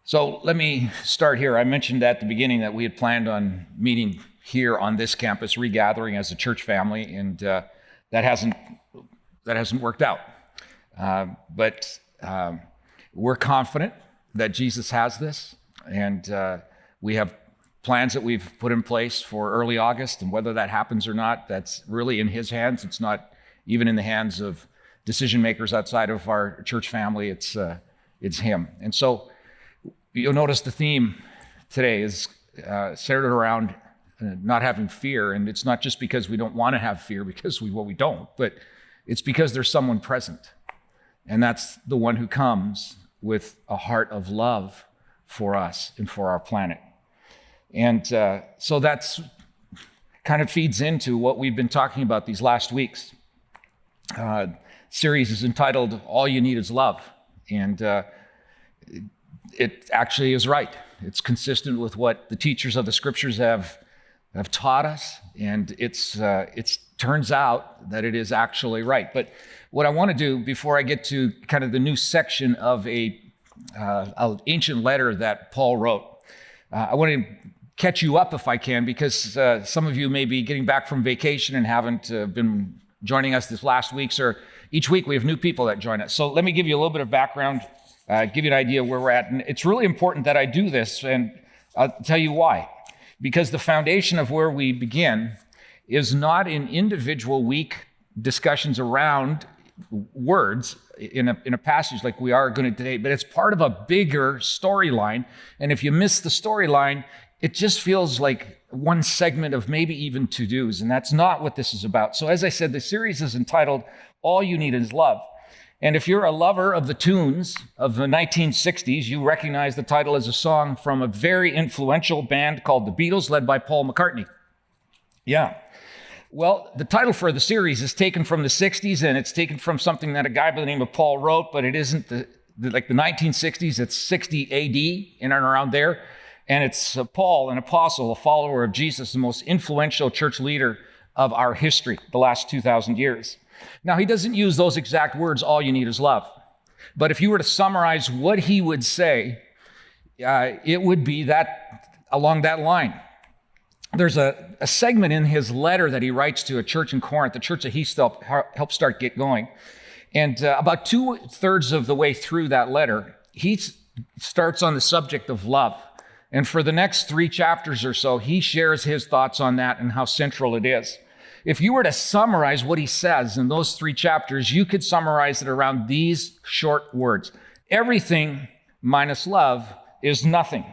So let me start here. I mentioned at the beginning that we had planned on meeting here on this campus, regathering as a church family, and that hasn't worked out. But we're confident that Jesus has this, and we have plans that we've put in place for early August, and whether that happens or not, that's really in his hands. It's not even in the hands of decision makers outside of our church family. It's him. And so you'll notice the theme today is centered around not having fear, and it's not just because we don't want to have fear, because we don't, but it's because there's someone present, and that's the one who comes with a heart of love for us and for our planet. And so that's kind of feeds into what we've been talking about these last weeks. Series is entitled "All You Need Is Love," and it actually is right. It's consistent with what the teachers of the scriptures have taught us, and it turns out that it is actually right. But what I want to do before I get to kind of the new section of an ancient letter that Paul wrote, I want to catch you up if I can, because some of you may be getting back from vacation and haven't been joining us this last week, or each week we have new people that join us. So let me give you a little bit of background, give you an idea where we're at. And it's really important that I do this, and I'll tell you why. Because the foundation of where we begin is not in individual weak discussions around words in a passage like we are going to today, but it's part of a bigger storyline. And if you miss the storyline, it just feels like one segment of maybe even to-dos, and that's not what this is about. So as I said, the series is entitled "All You Need Is Love." And if you're a lover of the tunes of the 1960s, you recognize the title as a song from a very influential band called the Beatles, led by Paul McCartney. Yeah. Well, the title for the series is taken from the 60s, and it's taken from something that a guy by the name of Paul wrote, but it isn't like the 1960s. It's 60 AD, in and around there. And it's Paul, an apostle, a follower of Jesus, the most influential church leader of our history, the last 2,000 years. Now, he doesn't use those exact words, "all you need is love." But if you were to summarize what he would say, it would be that along that line. There's a segment in his letter that he writes to a church in Corinth, the church that he helped start get going. And about 2/3 of the way through that letter, he starts on the subject of love. And for the next 3 chapters or so, he shares his thoughts on that and how central it is. If you were to summarize what he says in those 3 chapters, you could summarize it around these short words. Everything minus love is nothing.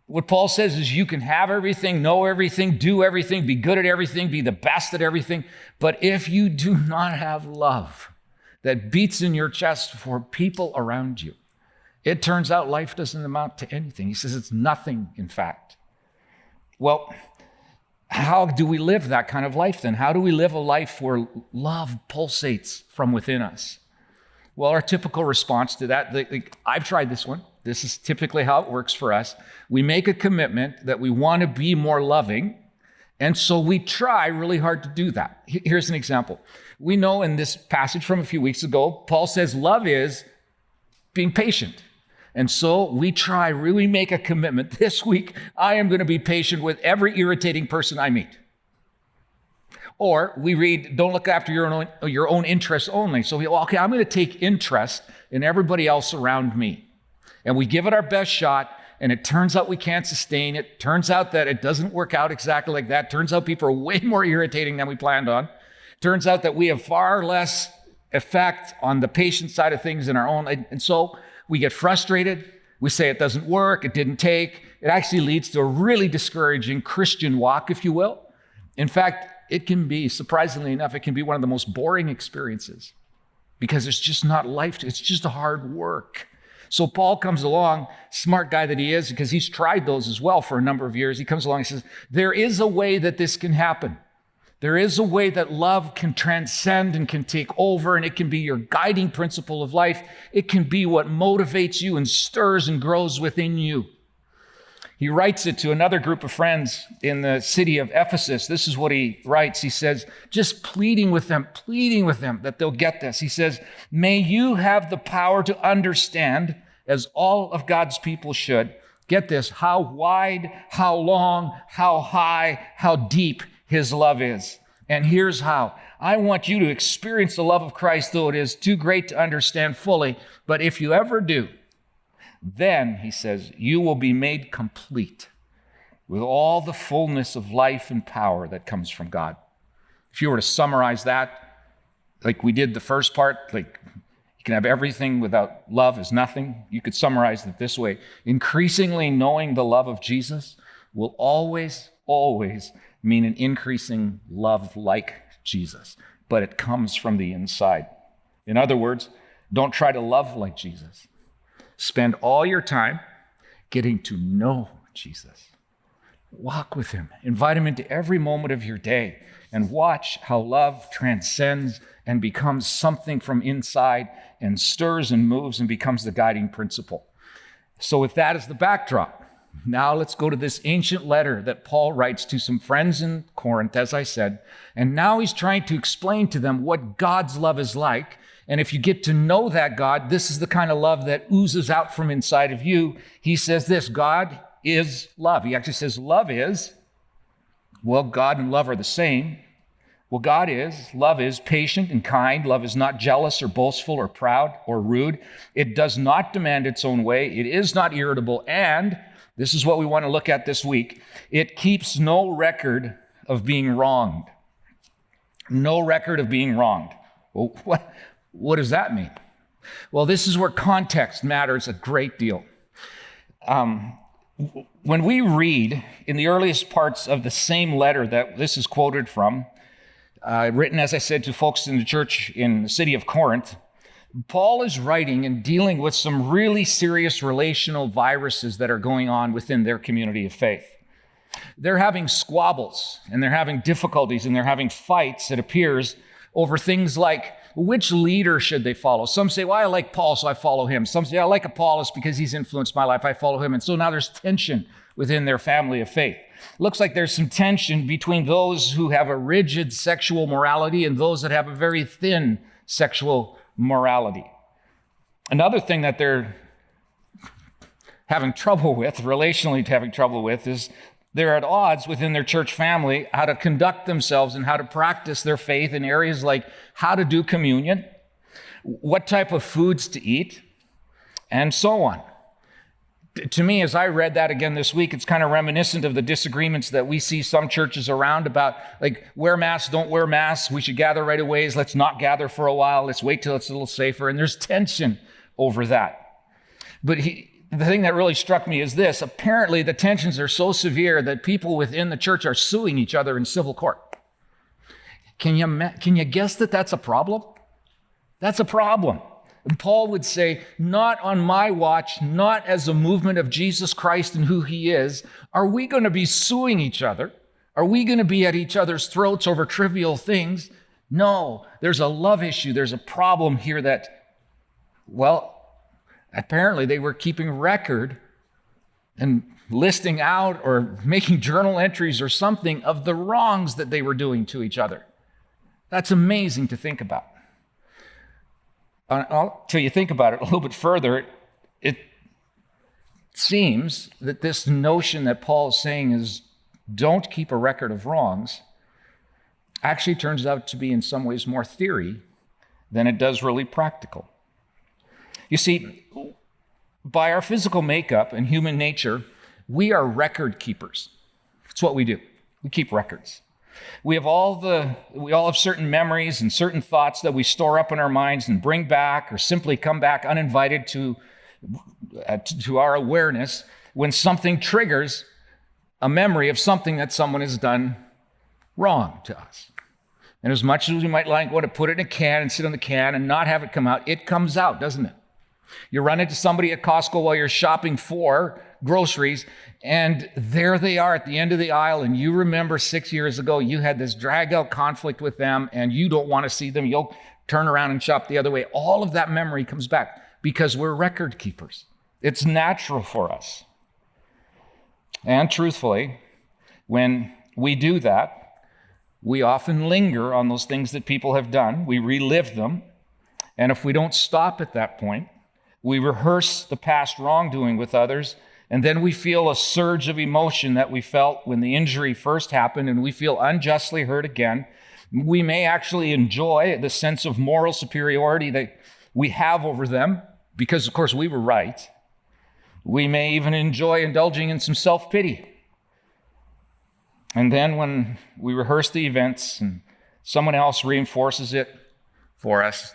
What Paul says is you can have everything, know everything, do everything, be good at everything, be the best at everything. But if you do not have love that beats in your chest for people around you, it turns out life doesn't amount to anything. He says it's nothing, in fact. Well, how do we live that kind of life then? How do we live a life where love pulsates from within us? Well, our typical response to that, I've tried this one. This is typically how it works for us. We make a commitment that we want to be more loving, and so we try really hard to do that. Here's an example. We know in this passage from a few weeks ago, Paul says love is being patient. And so we really make a commitment. This week, I am going to be patient with every irritating person I meet. Or we read, don't look after your own interests only. So okay, I'm going to take interest in everybody else around me. And we give it our best shot, and it turns out we can't sustain it. Turns out that it doesn't work out exactly like that. Turns out people are way more irritating than we planned on. Turns out that we have far less effect on the patient side of things than our own. And so we get frustrated. We say it doesn't work. It didn't take. It actually leads to a really discouraging Christian walk, if you will. In fact, it can be, surprisingly enough, it can be one of the most boring experiences because it's just not life. It's just hard work. So Paul comes along, smart guy that he is, because he's tried those as well for a number of years. He comes along and says, there is a way that this can happen. There is a way that love can transcend and can take over, and it can be your guiding principle of life. It can be what motivates you and stirs and grows within you. He writes it to another group of friends in the city of Ephesus. This is what he writes. He says, just pleading with them that they'll get this. He says, may you have the power to understand as all of God's people should. Get this, how wide, how long, how high, how deep his love is. And here's how. I want you to experience the love of Christ, though it is too great to understand fully. But if you ever do, then, he says, you will be made complete with all the fullness of life and power that comes from God. If you were to summarize that, like we did the first part, like you can have everything without love is nothing. You could summarize it this way. Increasingly knowing the love of Jesus will always, always mean an increasing love like Jesus, but it comes from the inside. In other words, don't try to love like Jesus. Spend all your time getting to know Jesus. Walk with him. Invite him into every moment of your day and watch how love transcends and becomes something from inside and stirs and moves and becomes the guiding principle. So with that as the backdrop, now let's go to this ancient letter that Paul writes to some friends in Corinth, as I said. And now he's trying to explain to them what God's love is like. And if you get to know that God, this is the kind of love that oozes out from inside of you. He says this, God is love. He actually says love is. Well, God and love are the same. Well, love is patient and kind. Love is not jealous or boastful or proud or rude. It does not demand its own way. It is not irritable. And this is what we want to look at this week. It keeps no record of being wronged. No record of being wronged. Well, what does that mean? Well, this is where context matters a great deal. When we read in the earliest parts of the same letter that this is quoted from, written, as I said, to folks in the church in the city of Corinth, Paul is writing and dealing with some really serious relational viruses that are going on within their community of faith. They're having squabbles, and they're having difficulties, and they're having fights, it appears, over things like which leader should they follow. Some say, well, I like Paul, so I follow him. Some say, I like Apollos because he's influenced my life, I follow him. And so now there's tension within their family of faith. Looks like there's some tension between those who have a rigid sexual morality and those that have a very thin sexual morality. Another thing that they're having trouble with, relationally having trouble with, is they're at odds within their church family how to conduct themselves and how to practice their faith in areas like how to do communion, what type of foods to eat, and so on. To me, as I read that again this week, it's kind of reminiscent of the disagreements that we see some churches around about, like, wear masks, don't wear masks, we should gather right away, let's not gather for a while, let's wait till it's a little safer, and there's tension over that. But the thing that really struck me is this: apparently the tensions are so severe that people within the church are suing each other in civil court. Can you guess that that's a problem? That's a problem. And Paul would say, not on my watch, not as a movement of Jesus Christ and who he is, are we going to be suing each other? Are we going to be at each other's throats over trivial things? No, there's a love issue. There's a problem here that, well, apparently they were keeping record and listing out or making journal entries or something of the wrongs that they were doing to each other. That's amazing to think about. Until you think about it a little bit further, it seems that this notion that Paul is saying is don't keep a record of wrongs actually turns out to be in some ways more theory than it does really practical. You see, by our physical makeup and human nature, we are record keepers. That's what we do. We keep records. We all have certain memories and certain thoughts that we store up in our minds and bring back or simply come back uninvited to our awareness when something triggers a memory of something that someone has done wrong to us. And as much as we might want to put it in a can and sit on the can and not have it come out, it comes out, doesn't it? You run into somebody at Costco while you're shopping for groceries, and there they are at the end of the aisle, and you remember 6 years ago you had this drag-out conflict with them, and you don't want to see them. You'll turn around and shop the other way. All of that memory comes back because we're record keepers. It's natural for us. And truthfully, when we do that, we often linger on those things that people have done. We relive them. And if we don't stop at that point, We rehearse the past wrongdoing with others, and then we feel a surge of emotion that we felt when the injury first happened, and we feel unjustly hurt again. We may actually enjoy the sense of moral superiority that we have over them because, of course, we were right. We may even enjoy indulging in some self-pity. And then when we rehearse the events and someone else reinforces it for us,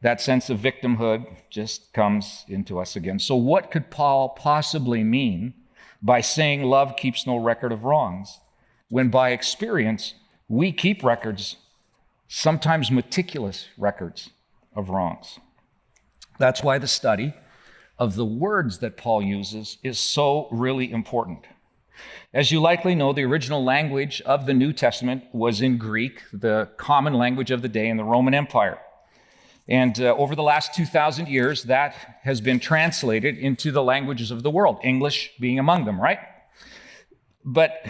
that sense of victimhood just comes into us again. So what could Paul possibly mean by saying love keeps no record of wrongs, when by experience we keep records, sometimes meticulous records of wrongs? That's why the study of the words that Paul uses is so really important. As you likely know, the original language of the New Testament was in Greek, the common language of the day in the Roman Empire. And over the last 2,000 years, that has been translated into the languages of the world, English being among them, right? But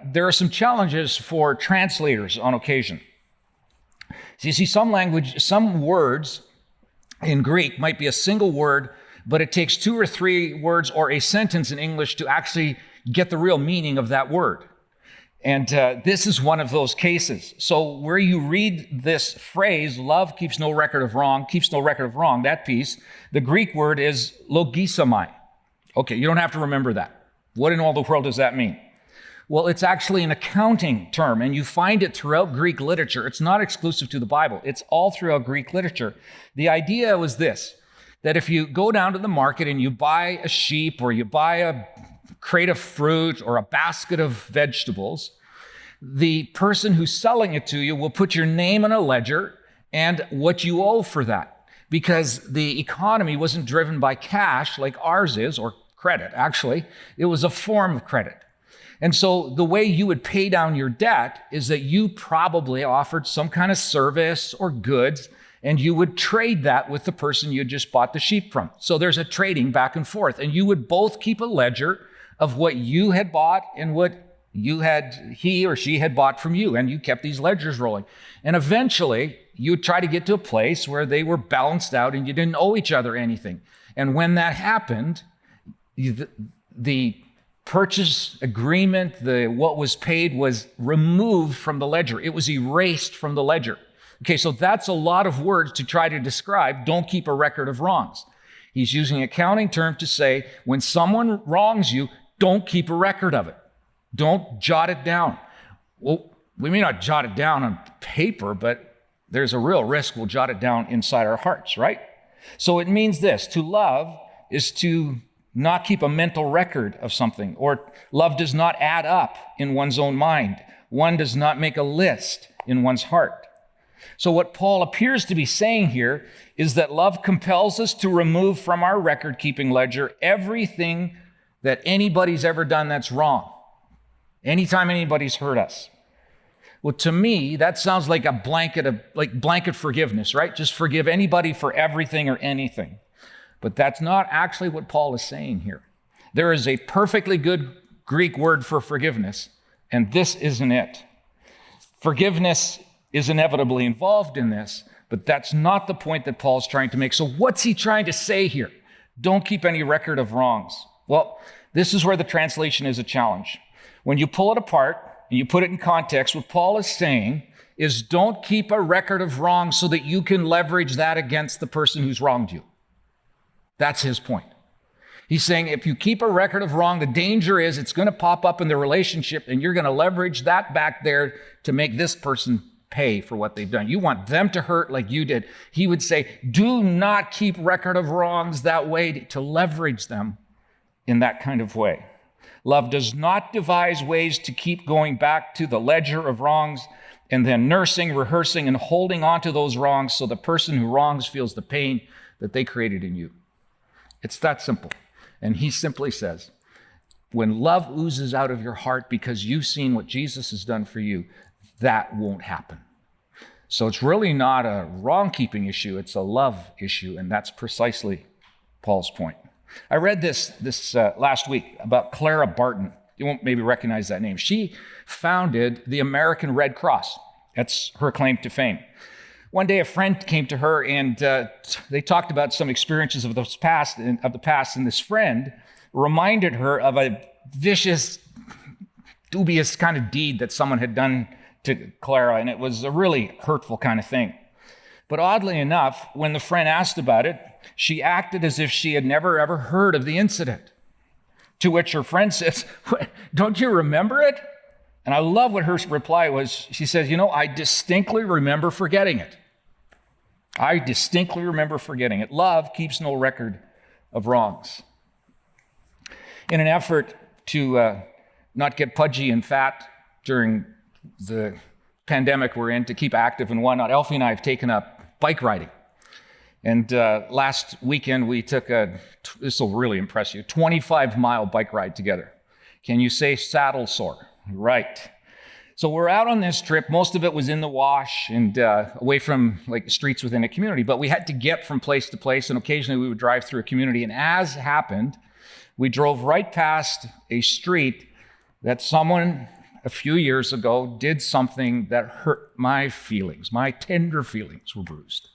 there are some challenges for translators on occasion. So you see, some words in Greek might be a single word, but it takes 2 or 3 words or a sentence in English to actually get the real meaning of that word. And this is one of those cases. So where you read this phrase, love keeps no record of wrong, that piece, the Greek word is logisamai. Okay, you don't have to remember that. What in all the world does that mean? Well, it's actually an accounting term, and you find it throughout Greek literature. It's not exclusive to the Bible. It's all throughout Greek literature. The idea was this, that if you go down to the market and you buy a sheep or you buy a crate of fruit or a basket of vegetables, the person who's selling it to you will put your name in a ledger and what you owe for that, because the economy wasn't driven by cash like ours is, or credit, actually. It was a form of credit. And so the way you would pay down your debt is that you probably offered some kind of service or goods, and you would trade that with the person you just bought the sheep from. So there's a trading back and forth, and you would both keep a ledger of what you had bought and what he or she had bought from you, and you kept these ledgers rolling. And eventually, you'd try to get to a place where they were balanced out and you didn't owe each other anything. And when that happened, the purchase agreement, what was paid was removed from the ledger. It was erased from the ledger. Okay, so that's a lot of words to try to describe, don't keep a record of wrongs. He's using an accounting term to say, when someone wrongs you, don't keep a record of it. Don't jot it down. Well, we may not jot it down on paper, but there's a real risk we'll jot it down inside our hearts, right? So it means this, to love is to not keep a mental record of something, or love does not add up in one's own mind. One does not make a list in one's heart. So what Paul appears to be saying here is that love compels us to remove from our record-keeping ledger everything that anybody's ever done that's wrong. Anytime anybody's hurt us. Well, to me, that sounds like a blanket forgiveness, right? Just forgive anybody for everything or anything. But that's not actually what Paul is saying here. There is a perfectly good Greek word for forgiveness, and this isn't it. Forgiveness is inevitably involved in this, but that's not the point that Paul's trying to make. So what's he trying to say here? Don't keep any record of wrongs. Well, this is where the translation is a challenge. When you pull it apart and you put it in context, what Paul is saying is don't keep a record of wrongs so that you can leverage that against the person who's wronged you. That's his point. He's saying if you keep a record of wrong, the danger is it's going to pop up in the relationship and you're going to leverage that back there to make this person pay for what they've done. You want them to hurt like you did. He would say, do not keep record of wrongs that way to leverage them in that kind of way. Love does not devise ways to keep going back to the ledger of wrongs and then nursing, rehearsing, and holding on to those wrongs so the person who wrongs feels the pain that they created in you. It's that simple. And he simply says, when love oozes out of your heart because you've seen what Jesus has done for you, that won't happen. So it's really not a wrong-keeping issue, it's a love issue, and that's precisely Paul's point. I read this last week about Clara Barton. You won't maybe recognize that name. She founded the American Red Cross. That's her claim to fame. One day, a friend came to her, and they talked about some experiences of the past, and this friend reminded her of a vicious, dubious kind of deed that someone had done to Clara, and it was a really hurtful kind of thing. But oddly enough, when the friend asked about it, she acted as if she had never ever heard of the incident. To which her friend says, "Don't you remember it?" And I love what her reply was. She says, "I distinctly remember forgetting it. I distinctly remember forgetting it. Love keeps no record of wrongs." In an effort to not get pudgy and fat during the pandemic we're in, to keep active and whatnot, Elfie and I have taken up bike riding. And last weekend we took this will really impress you, 25-mile bike ride together. Can you say saddle sore? Right. So we're out on this trip. Most of it was in the wash and away from streets within a community, but we had to get from place to place, and occasionally we would drive through a community. And as happened, we drove right past a street that someone a few years ago did something that hurt my feelings. My tender feelings were bruised.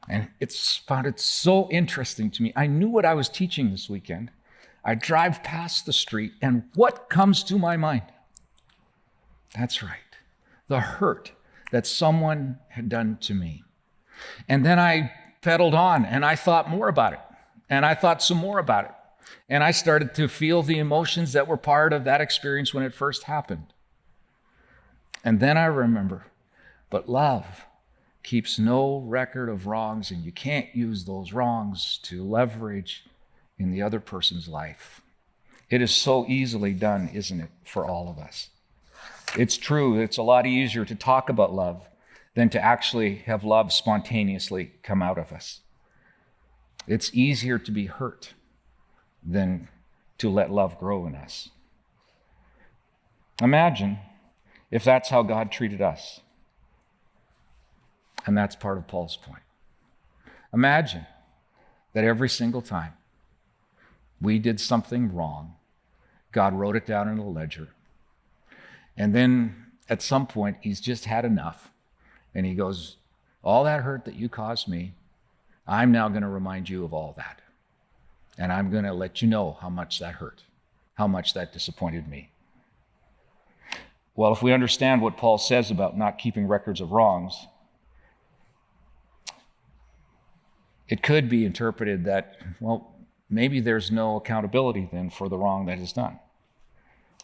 And found it so interesting to me. I knew what I was teaching this weekend. I drive past the street, and what comes to my mind? That's right, the hurt that someone had done to me. And then I pedaled on, and I thought more about it, and I thought some more about it. And I started to feel the emotions that were part of that experience when it first happened. And then I remember, but love keeps no record of wrongs, and you can't use those wrongs to leverage in the other person's life. It is so easily done, isn't it, for all of us? It's true, it's a lot easier to talk about love than to actually have love spontaneously come out of us. It's easier to be hurt than to let love grow in us. Imagine if that's how God treated us. And that's part of Paul's point. Imagine that every single time we did something wrong, God wrote it down in a ledger. And then at some point, he's just had enough. And he goes, all that hurt that you caused me, I'm now going to remind you of all that. And I'm going to let you know how much that hurt, how much that disappointed me. Well, if we understand what Paul says about not keeping records of wrongs, it could be interpreted that, well, maybe there's no accountability then for the wrong that is done.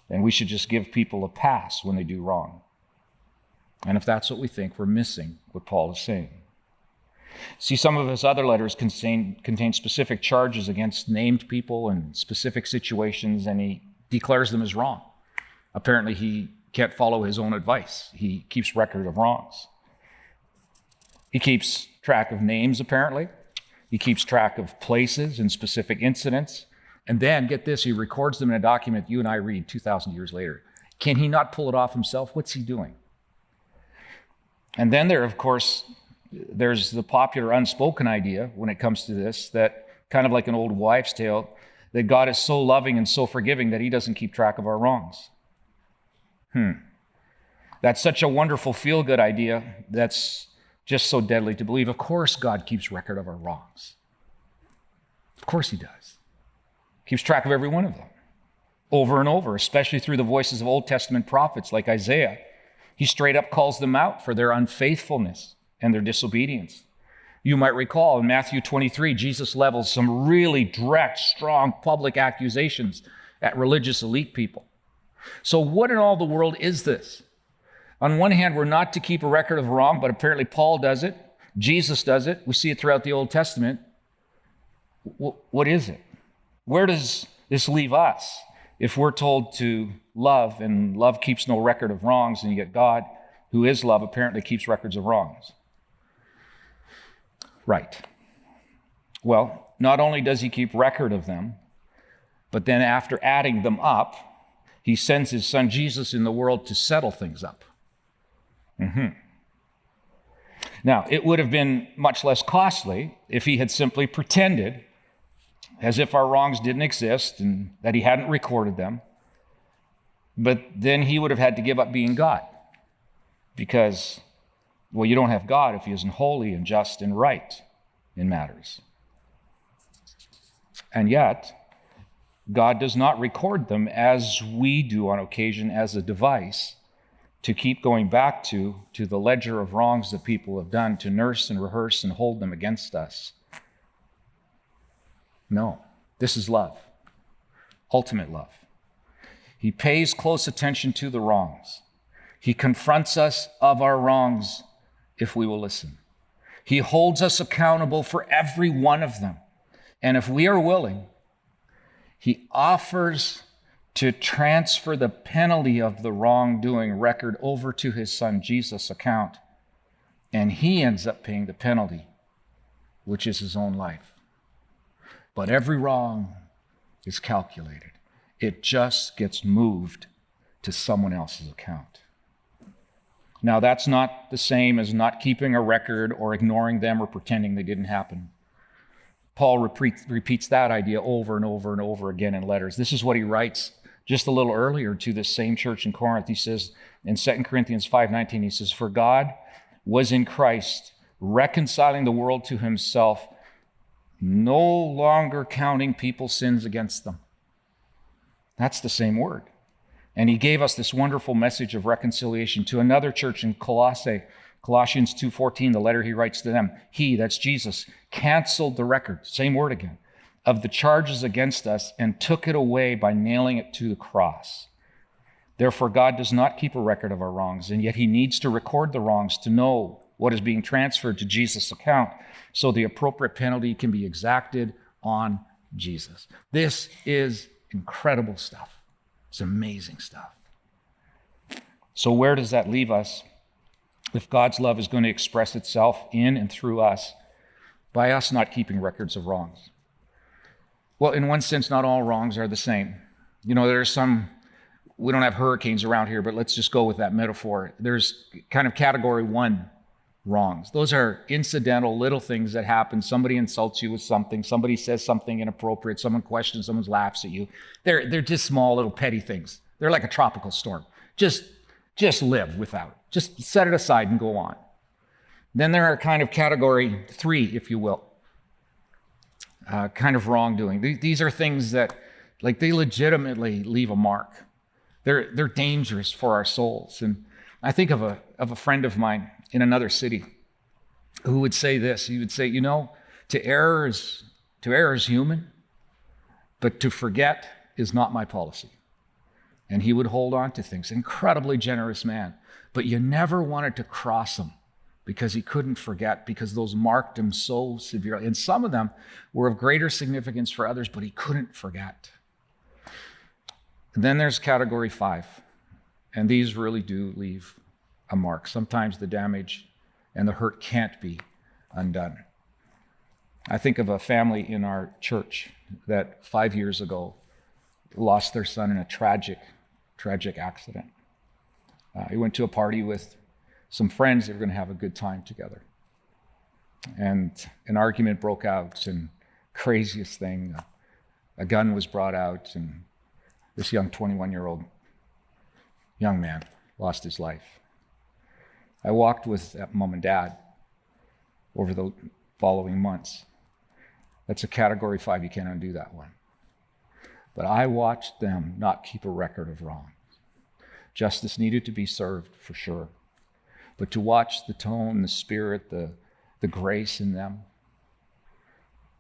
And we should just give people a pass when they do wrong. And if that's what we think, we're missing what Paul is saying. See, some of his other letters contain specific charges against named people and specific situations, and he declares them as wrong. Apparently, he can't follow his own advice. He keeps record of wrongs. He keeps track of names, apparently. He keeps track of places and specific incidents. And then, get this, he records them in a document you and I read 2,000 years later. Can he not pull it off himself? What's he doing? And then there, of course, there's the popular unspoken idea when it comes to this, that kind of like an old wives' tale, that God is so loving and so forgiving that he doesn't keep track of our wrongs. That's such a wonderful feel-good idea that's just so deadly to believe. Of course God keeps record of our wrongs. Of course he does. Keeps track of every one of them over and over, especially through the voices of Old Testament prophets like Isaiah. He straight up calls them out for their unfaithfulness and their disobedience. You might recall in Matthew 23, Jesus levels some really direct, strong public accusations at religious elite people. So what in all the world is this? On one hand, we're not to keep a record of wrong, but apparently Paul does it. Jesus does it. We see it throughout the Old Testament. What is it? Where does this leave us if we're told to love, and love keeps no record of wrongs, and yet God, who is love, apparently keeps records of wrongs? Right. Well, not only does he keep record of them, but then after adding them up, he sends his son Jesus in the world to settle things up. Now, it would have been much less costly if he had simply pretended as if our wrongs didn't exist and that he hadn't recorded them. But then he would have had to give up being God, because Well, you don't have God if he isn't holy and just and right in matters. And yet, God does not record them as we do on occasion as a device to keep going back to the ledger of wrongs that people have done, to nurse and rehearse and hold them against us. No, this is love, ultimate love. He pays close attention to the wrongs. He confronts us of our wrongs if we will listen. He holds us accountable for every one of them. And if we are willing, he offers to transfer the penalty of the wrongdoing record over to his son Jesus' account. And he ends up paying the penalty, which is his own life. But every wrong is calculated. It just gets moved to someone else's account. Now, that's not the same as not keeping a record or ignoring them or pretending they didn't happen. Paul repeats that idea over and over and over again in letters. This is what he writes just a little earlier to this same church in Corinth. He says in 2 Corinthians 5:19, he says, "For God was in Christ, reconciling the world to himself, no longer counting people's sins against them." That's the same word. And he gave us this wonderful message of reconciliation to another church in Colossae, Colossians 2:14, the letter he writes to them. He, that's Jesus, canceled the record, same word again, of the charges against us and took it away by nailing it to the cross. Therefore, God does not keep a record of our wrongs, and yet he needs to record the wrongs to know what is being transferred to Jesus' account so the appropriate penalty can be exacted on Jesus. This is incredible stuff. It's amazing stuff. So where does that leave us if God's love is going to express itself in and through us by us not keeping records of wrongs? Well, in one sense, not all wrongs are the same. You know, there's some, we don't have hurricanes around here, but let's just go with that metaphor. There's kind of category 1 wrongs. Those are incidental little things that happen. Somebody insults you with something. Somebody says something inappropriate. Someone questions, someone laughs at you. They're just small little petty things. They're like a tropical storm. Just live without it. Just set it aside and go on. Then there are kind of category 3, if you will, kind of wrongdoing. These are things that, like, they legitimately leave a mark. They're dangerous for our souls. And I think of a friend of mine in another city who would say this. He would say, you know, to err is human, but to forget is not my policy. And he would hold on to things. Incredibly generous man. But you never wanted to cross him because he couldn't forget, because those marked him so severely. And some of them were of greater significance for others, but he couldn't forget. And then there's category 5. And these really do leave a mark. Sometimes the damage and the hurt can't be undone. I think of a family in our church that 5 years ago lost their son in a tragic accident. He went to a party with some friends. They were going to have a good time together. And an argument broke out, and craziest thing, a gun was brought out, and this young 21-year-old young man lost his life. I walked with mom and dad over the following months. That's a category 5. You can't undo that one. But I watched them not keep a record of wrongs. Justice needed to be served for sure. But to watch the tone, the spirit, the grace in them,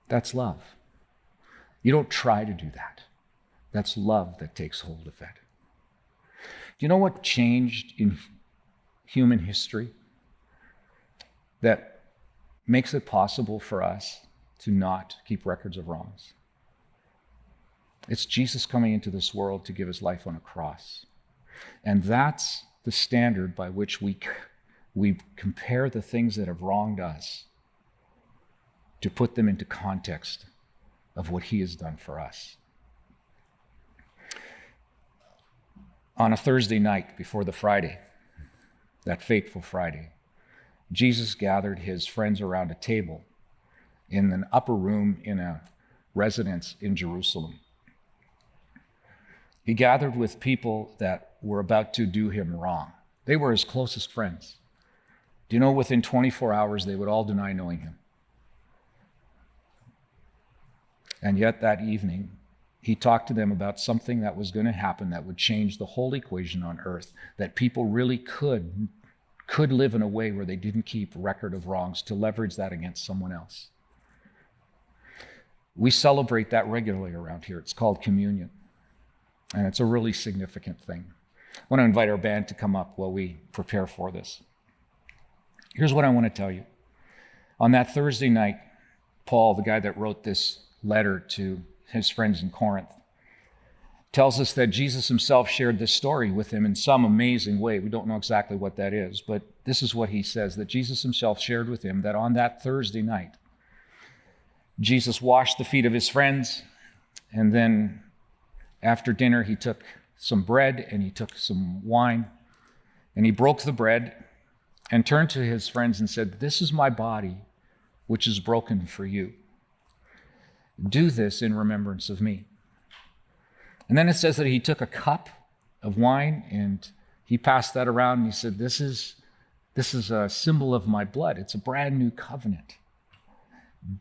that's love. You don't try to do that. That's love that takes hold of it. Do you know what changed in human history that makes it possible for us to not keep records of wrongs? It's Jesus coming into this world to give his life on a cross. And that's the standard by which we compare the things that have wronged us to put them into context of what he has done for us. On a Thursday night before the Friday, that fateful Friday, Jesus gathered his friends around a table in an upper room in a residence in Jerusalem. He gathered with people that were about to do him wrong. They were his closest friends. Do you know within 24 hours they would all deny knowing him? And yet that evening, he talked to them about something that was going to happen that would change the whole equation on earth, that people really could live in a way where they didn't keep record of wrongs to leverage that against someone else. We celebrate that regularly around here. It's called communion, and it's a really significant thing. I want to invite our band to come up while we prepare for this. Here's what I want to tell you. On that Thursday night, Paul, the guy that wrote this letter to his friends in Corinth, tells us that Jesus himself shared this story with him in some amazing way. We don't know exactly what that is, but this is what he says, that Jesus himself shared with him that on that Thursday night, Jesus washed the feet of his friends, and then after dinner, he took some bread and he took some wine, and he broke the bread and turned to his friends and said, "This is my body, which is broken for you. Do this in remembrance of me." And then it says that he took a cup of wine and he passed that around and he said, this is a symbol of my blood. It's a brand new covenant.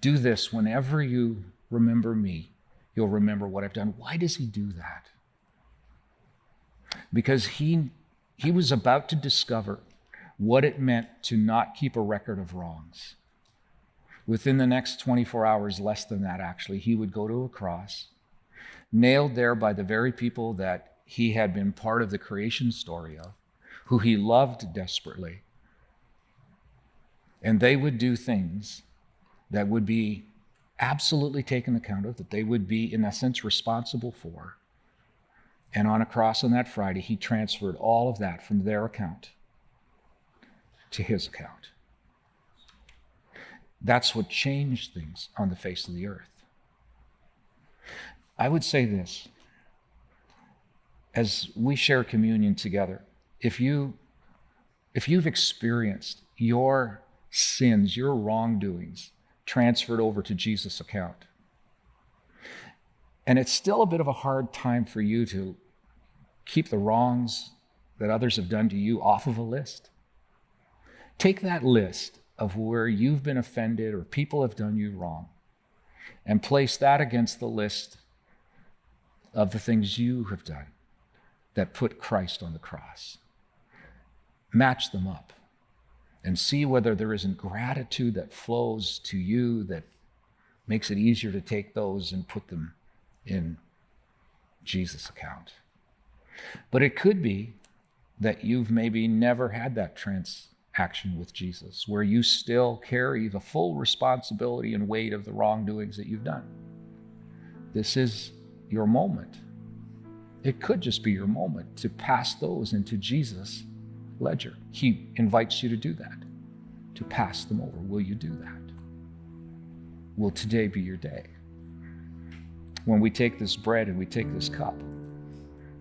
Do this whenever you remember me. You'll remember what I've done. Why does he do that? Because he was about to discover what it meant to not keep a record of wrongs. Within the next 24 hours, less than that actually, he would go to a cross, nailed there by the very people that he had been part of the creation story of, who he loved desperately. And they would do things that would be absolutely taken account of, that they would be, in a sense, responsible for. And on a cross on that Friday, he transferred all of that from their account to his account. That's what changed things on the face of the earth. I would say this, as we share communion together, if you've experienced your sins, your wrongdoings transferred over to Jesus' account, and it's still a bit of a hard time for you to keep the wrongs that others have done to you off of a list, take that list of where you've been offended or people have done you wrong and place that against the list of the things you have done that put Christ on the cross. Match them up and see whether there isn't gratitude that flows to you that makes it easier to take those and put them in Jesus' account. But it could be that you've maybe never had that transaction with Jesus, where you still carry the full responsibility and weight of the wrongdoings that you've done. This is your moment. It could just be your moment to pass those into Jesus' ledger. He invites you to do that, to pass them over. Will you do that? Will today be your day? When we take this bread and we take this cup,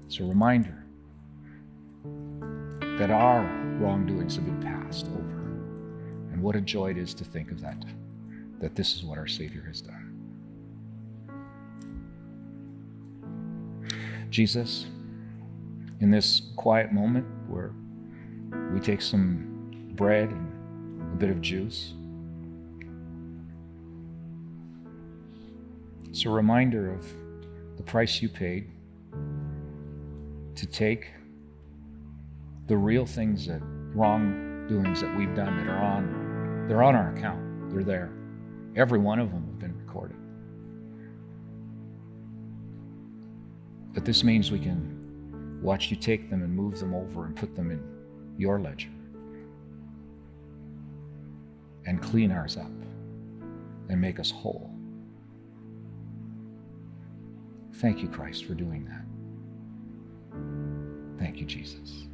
it's a reminder that our wrongdoings have been passed over. And what a joy it is to think of that this is what our Savior has done. Jesus, in this quiet moment where we take some bread and a bit of juice, it's a reminder of the price you paid to take the real things, that wrongdoings that we've done, they're on our account. They're there. Every one of them have been recorded. But this means we can watch you take them and move them over and put them in your ledger and clean ours up and make us whole. Thank you, Christ, for doing that. Thank you, Jesus.